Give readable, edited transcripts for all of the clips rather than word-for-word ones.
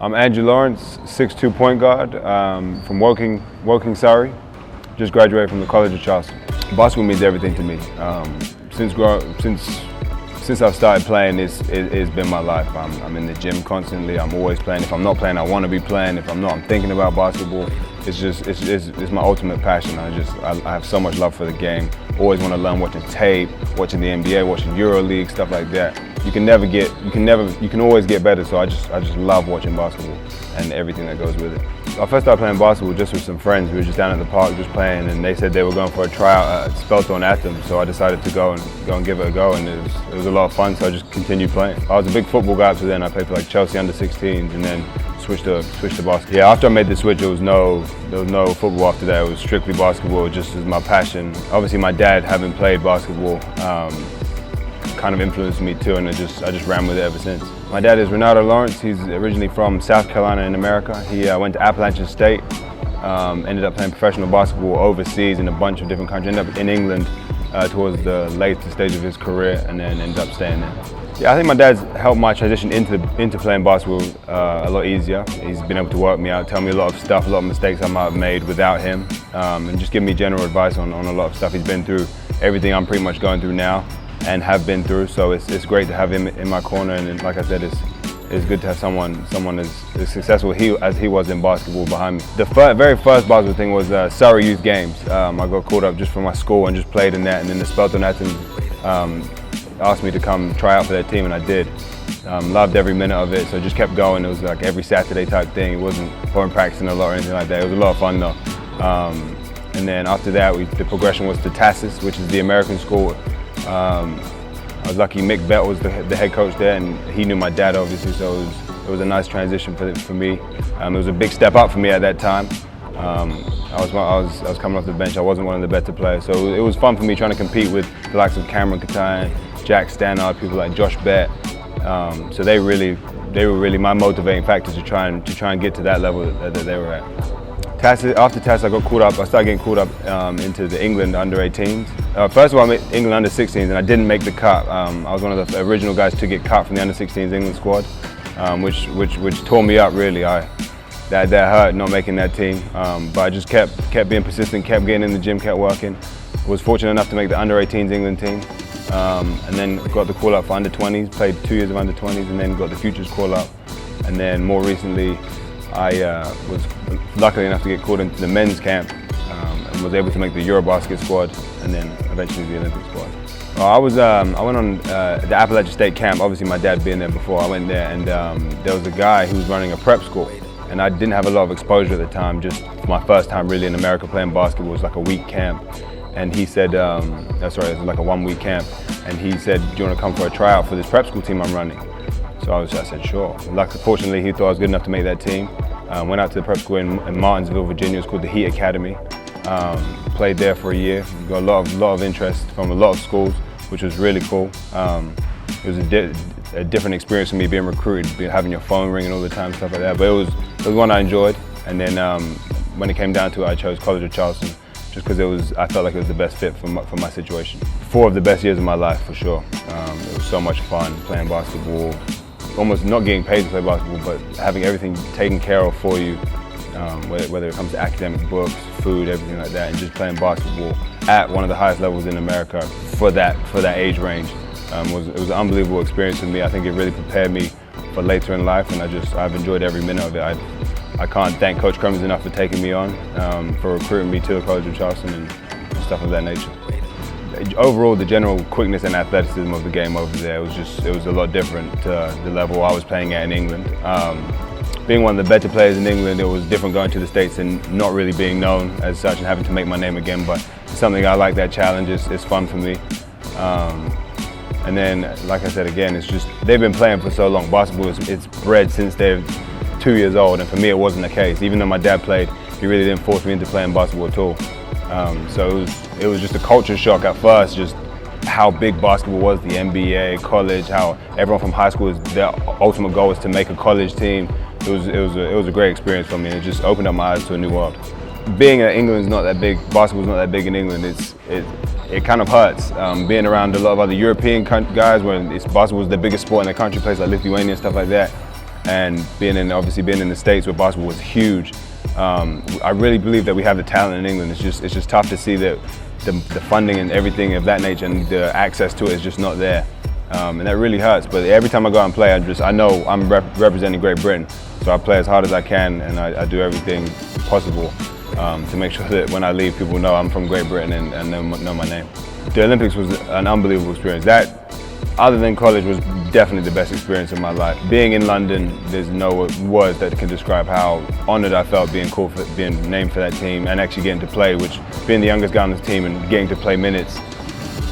I'm Andrew Lawrence, 6'2" point guard from Woking, Surrey. Just graduated from the College of Charleston. Basketball means everything to me. Since I've started playing, it's been my life. I'm in the gym constantly. I'm always playing. If I'm not playing, I want to be playing. If I'm not, I'm thinking about basketball. It's my ultimate passion. I have so much love for the game. Always want to learn, watching tape, watching the NBA, watching EuroLeague, stuff like that. You can always get better. So I just love watching basketball and everything that goes with it. I first started playing basketball just with some friends. We were just down at the park just playing, and they said they were going for a tryout at Spelthorne Atoms. So I decided to go and give it a go, and it was a lot of fun. So I just continued playing. I was a big football guy up to then. I played for like Chelsea under-16s, and then switched to basketball. Yeah, after I made the switch, there was no football after that. It was strictly basketball, just as my passion. Obviously, my dad, having played basketball, kind of influenced me too, and I just ran with it ever since. My dad is Renato Lawrence. He's originally from South Carolina in America. He went to Appalachian State, ended up playing professional basketball overseas in a bunch of different countries, ended up in England towards the later stage of his career, and then ended up staying there. Yeah, I think my dad's helped my transition into playing basketball a lot easier. He's been able to work me out, tell me a lot of stuff, a lot of mistakes I might have made without him, and just give me general advice on a lot of stuff. He's been through everything I'm pretty much going through now and have been through, so it's great to have him in my corner, and like I said, it's good to have someone as successful as he was in basketball behind me. The very first basketball thing was Surrey Youth Games. I got called up just from my school and just played in that, and then the Spelthorne Atoms asked me to come try out for their team, and I did. Loved every minute of it, so just kept going. It was like every Saturday type thing. It wasn't practicing a lot or anything like that. It was a lot of fun though. And then after that, the progression was to TASIS, which is the American school. I was lucky Mick Bett was the head coach there, and he knew my dad obviously, so it was a nice transition for me. It was a big step up for me at that time. I was coming off the bench. I wasn't one of the better players, so it was fun for me trying to compete with the likes of Cameron Catine, Jack Stannard, people like Josh Bett. So they were really my motivating factors to try and get to that level that they were at. After TASIS, I got called up. I started getting called up into the England under-18s. First of all, I made England under-16s, and I didn't make the cut. I was one of the original guys to get cut from the under-16s England squad, which tore me up really. That hurt not making that team, but I just kept being persistent, kept getting in the gym, kept working. Was fortunate enough to make the under-18s England team, and then got the call up for under-20s. Played 2 years of under-20s, and then got the futures call up, and then more recently, I was lucky enough to get called into the men's camp and was able to make the Eurobasket squad, and then eventually the Olympic squad. I went on the Appalachian State camp. Obviously, my dad being there before, I went there, and there was a guy who was running a prep school, and I didn't have a lot of exposure at the time. Just my first time really in America playing basketball. It was like a week camp, and he said, it was like a 1 week camp, and he said, "Do you want to come for a tryout for this prep school team I'm running?" So I said, sure. Fortunately, he thought I was good enough to make that team. Went out to the prep school in Martinsville, Virginia. It's called the Heat Academy. Played there for a year. Got a lot of interest from a lot of schools, which was really cool. It was a different experience for me being recruited, having your phone ringing all the time, stuff like that. But it was one I enjoyed. And then when it came down to it, I chose College of Charleston just because I felt like it was the best fit for my situation. 4 of the best years of my life, for sure. It was so much fun playing basketball. Almost not getting paid to play basketball, but having everything taken care of for you, whether it comes to academic books, food, everything like that, and just playing basketball at one of the highest levels in America for that age range. It was an unbelievable experience for me. I think it really prepared me for later in life, and I've enjoyed every minute of it. I can't thank Coach Crummins enough for taking me on, for recruiting me to the College of Charleston and stuff of that nature. Overall, the general quickness and athleticism of the game over there it was a lot different to the level I was playing at in England. Being one of the better players in England, it was different going to the States and not really being known as such and having to make my name again, but it's something I like. That challenge. It's fun for me. And then, like I said again, it's just they've been playing for so long. Basketball it's bred since they're 2 years old, and for me it wasn't the case. Even though my dad played, he really didn't force me into playing basketball at all. So it was just a culture shock at first, just how big basketball was, the NBA, college, how everyone from high school, their ultimate goal was to make a college team. It was a great experience for me, and it just opened up my eyes to a new world. Being in England is not that big, basketball's not that big in England, it kind of hurts. Being around a lot of other European guys where basketball is the biggest sport in the country, places like Lithuania and stuff like that, and obviously being in the States where basketball was huge. I really believe that we have the talent in England. It's just tough to see that the funding and everything of that nature and the access to it is just not there. And that really hurts. But every time I go out and play, I know I'm representing Great Britain. So I play as hard as I can, and I do everything possible to make sure that when I leave, people know I'm from Great Britain and know my name. The Olympics was an unbelievable experience. That, other than college, was definitely the best experience of my life. Being in London, there's no words that can describe how honoured I felt being called for, being named for that team, and actually getting to play, which, being the youngest guy on this team and getting to play minutes,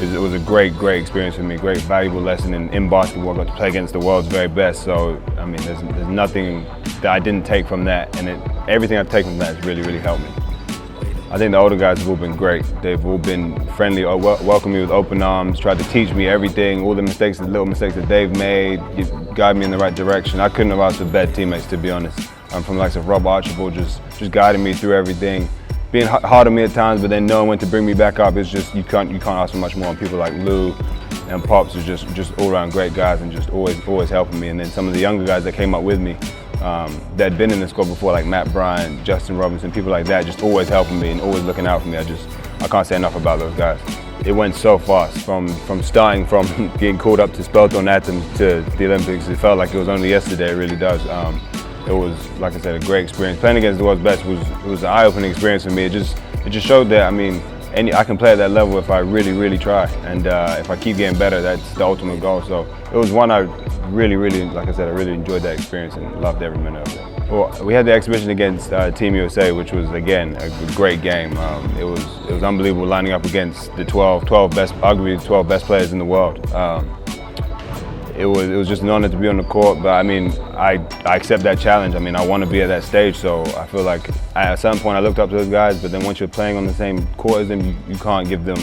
it was a great experience for me, great valuable lesson in basketball. I got to play against the world's very best, so I mean, there's nothing that I didn't take from that, and everything I've taken from that has really helped me. I think the older guys have all been great. They've all been friendly, welcomed me with open arms, tried to teach me everything, all the little mistakes that they've made, guide me in the right direction. I couldn't have asked for better teammates, to be honest. From the likes of Rob Archibald, just guiding me through everything, being hard on me at times, but then knowing when to bring me back up. It's just, you can't ask for much more. And people like Lou and Pops are just all around great guys and just always helping me. And then some of the younger guys that came up with me, that had been in the squad before, like Matt Bryant, Justin Robinson, people like that, just always helping me and always looking out for me. I can't say enough about those guys. It went so fast, from starting from getting called up to Spelthorne Atoms to the Olympics. It felt like it was only yesterday. It really does. It was, like I said, a great experience. Playing against the world's best was an eye-opening experience for me. It just showed that, I mean, I can play at that level if I really try, and if I keep getting better, that's the ultimate goal. So it was one I really, like I said, I really enjoyed that experience and loved every minute of it. Well, we had the exhibition against Team USA, which was, again, a great game. It was unbelievable lining up against the 12 best, arguably the 12 best players in the world. It was just an honor to be on the court, but I mean, I accept that challenge. I mean, I want to be at that stage, so I feel like at some point I looked up to those guys, but then once you're playing on the same court as them, you can't give them,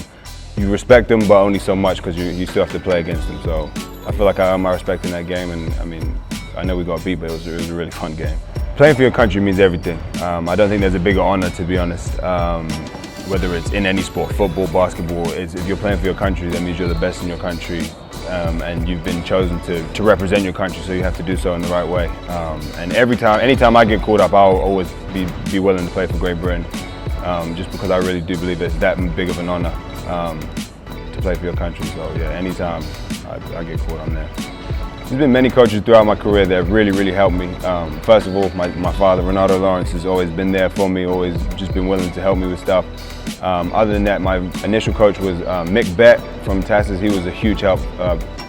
you respect them, but only so much, because you still have to play against them. So I feel like I earned my respect in that game, and I mean, I know we got beat, but it was a really fun game. Playing for your country means everything. I don't think there's a bigger honor, to be honest. Whether it's in any sport, football, basketball, if you're playing for your country, that means you're the best in your country. And you've been chosen to represent your country, so you have to do so in the right way. And anytime I get called up, I'll always be willing to play for Great Britain, just because I really do believe it's that big of an honor to play for your country. So yeah, anytime I get called, I'm there. There's been many coaches throughout my career that have really helped me. First of all, my father, Ronaldo Lawrence, has always been there for me, always just been willing to help me with stuff. Other than that, my initial coach was Mick Bett from Tassis. He was a huge help.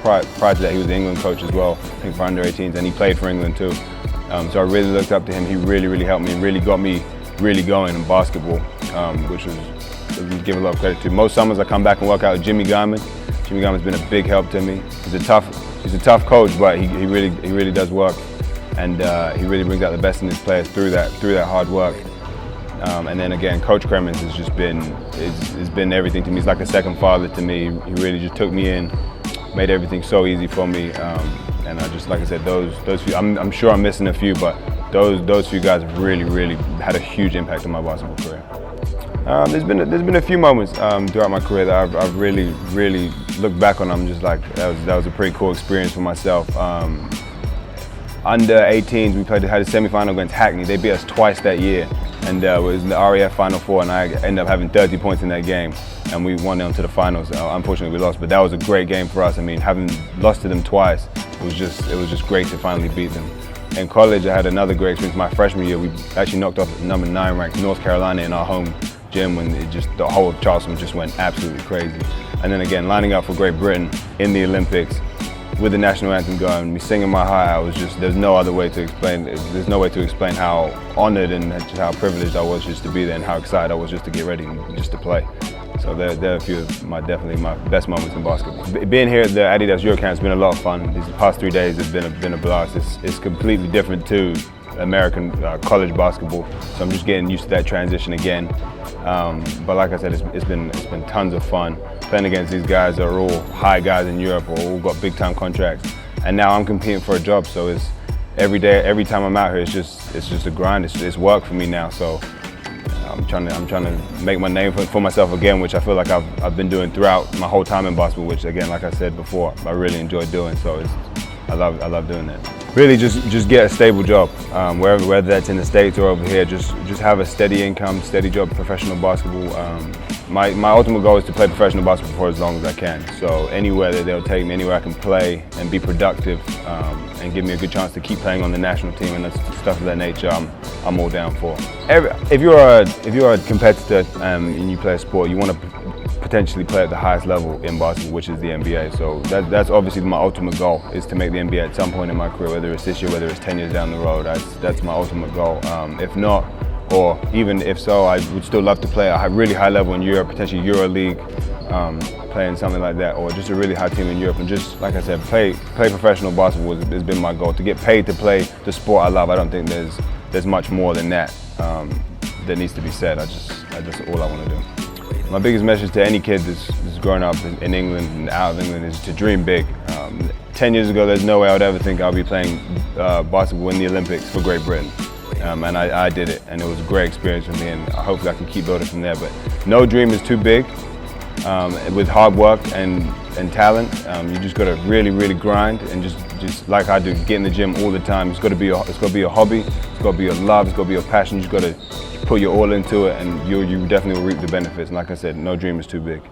Prior to that, he was the England coach as well, I think for under-18s, and he played for England too. So I really looked up to him. He really helped me and really got me going in basketball, which was, I give a lot of credit to. Most summers I come back and work out with Jimmy Garman. Jimmy Garman's been a big help to me. He's a tough coach, but he really does work, and he really brings out the best in his players through that hard work. And then again, Coach Cremens has been everything to me. He's like a second father to me. He really just took me in, made everything so easy for me. And I just, like I said, those few, I'm sure I'm missing a few, but those few guys have really had a huge impact on my basketball career. There's been a few moments throughout my career that I've really looked back on. I'm just like, that was a pretty cool experience for myself. Under 18s, we had a semi-final against Hackney. They beat us twice that year, and it was in the RAF Final Four, and I ended up having 30 points in that game, and we won on to the finals. Unfortunately, we lost, but that was a great game for us. I mean, having lost to them twice, it was just great to finally beat them. In college, I had another great experience. My freshman year, we actually knocked off number 9 ranked North Carolina in our home gym, when the whole of Charleston just went absolutely crazy. And then again, lining up for Great Britain in the Olympics, with the national anthem going, me singing my heart out, there's no other way to explain. There's no way to explain how honored and just how privileged I was just to be there, and how excited I was just to get ready and just to play. So there are a few of definitely my best moments in basketball. Being here at the Adidas EUROCAMP has been a lot of fun. These past 3 days have been a blast. It's completely different to American college basketball, so I'm just getting used to that transition again. But like I said, it's been tons of fun. Playing against these guys that are all high guys in Europe, or all got big time contracts, and now I'm competing for a job. So it's every day, every time I'm out here, it's just a grind. It's work for me now. So I'm trying to make my name for myself again, which I feel like I've been doing throughout my whole time in basketball. Which again, like I said before, I really enjoy doing. So I love doing that. Really, just get a stable job, whether that's in the States or over here. Just have a steady income, steady job, professional basketball. My ultimate goal is to play professional basketball for as long as I can. So anywhere that they'll take me, anywhere I can play and be productive, and give me a good chance to keep playing on the national team and stuff of that nature, I'm all down for. If you're a competitor and you play a sport, you want to potentially play at the highest level in basketball, which is the NBA. So that's obviously my ultimate goal, is to make the NBA at some point in my career, whether it's this year, whether it's 10 years down the road. That's my ultimate goal. If not, or even if so, I would still love to play at a really high level in Europe, potentially EuroLeague, playing something like that, or just a really high team in Europe. And just, like I said, play professional basketball has been my goal. To get paid to play the sport I love, I don't think there's much more than that that needs to be said. That's all I want to do. My biggest message to any kid that's growing up in England and out of England is to dream big. 10 years ago, there's no way I would ever think I'll be playing basketball in the Olympics for Great Britain. And I did it, and it was a great experience for me, and hopefully I can keep building from there. But no dream is too big. With hard work and talent, you just got to really grind, and just like I do, get in the gym all the time. It's got to be a hobby. It's got to be your love. It's got to be your passion. You just got to put your all into it, and you definitely will reap the benefits. And like I said, no dream is too big.